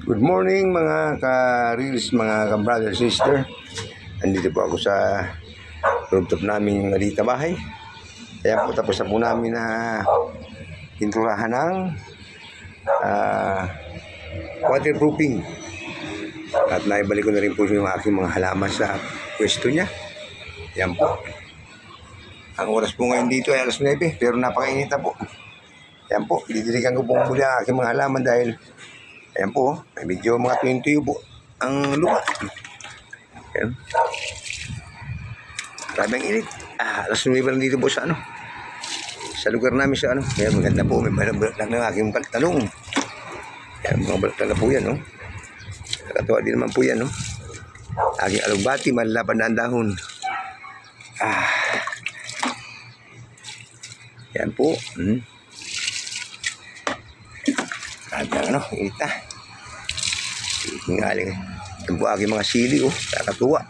Good morning mga ka-reels, mga ka-brother, sister. Nandito po ako sa rooftop namin malita bahay. Kaya po tapos na po namin na pinturahan ng waterproofing. At naibalik ko na rin po yung aking mga halaman sa pwesto niya. Yan po. Ang oras po ngayon dito ay alas 9, pero napakainit na po. Yan po, didiligan ko po muli ang aking mga halaman dahil ayan po, may medyo mga 20 po ang lupa. Ayan. Grabe ang init. Alas 9 lang dito po sa sa lugar namin sa Kaya maganda po, may balak ng aking talong. Ayan, mga balak na po yan, no? Nakatawa din naman po yan, no? Aking alugbati, malalapan na ang dahon. Ayan po. Grabe init na. Tingaling. Yan po aking mga sili, kakatuwa.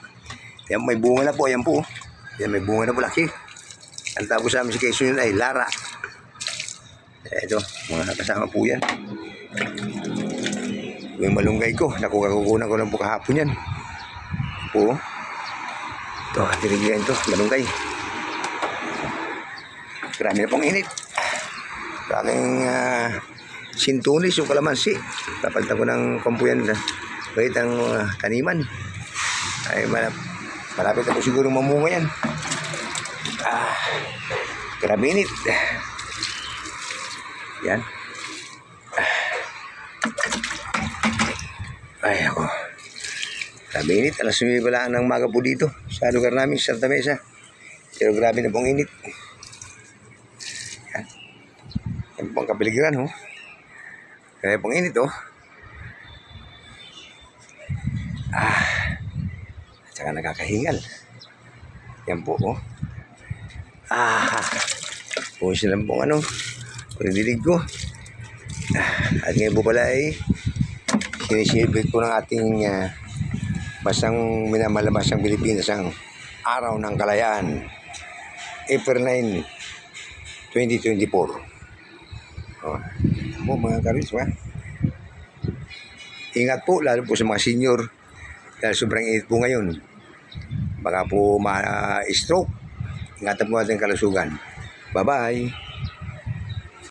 Yan may bunga na po, yan po. Yan may bunga na po laki. Ang tawag sa amin si Quezon yun ay Lara. Ito, mga kasama po yan. Yung malunggay ko, nakukukunan ko lang po kahapon yan. Po. Ito, tinigyan ito, malunggay. Grabe na pong init. Ito aking sintunis yung kalamansi. Tapalitan ko ng kampuyan na kahit ang taniman. Ay malapit na po siguro mamunga yan. Grabe init. Yan. Ay ako. Grabe init. Alas 9 lang ng maga po dito sa lugar namin, sa Santa Mesa. Pero grabe na pong init. Yan. Yan po ang kapiligiran, Kaya pong init, At saka nakakahingal. Yan po, Kung silang pong pagdilig ko. At ngayon po pala ay sinisibig ko ng ating basang minamalabas ng Pilipinas ang Araw ng Kalayaan. April 9, 2024. Mga karisma. Ingat po, lalo po sa mga senior. Dahil sobrang init po ngayon. Baka po ma-stroke. Ingatan po natin kalusugan. Bye-bye.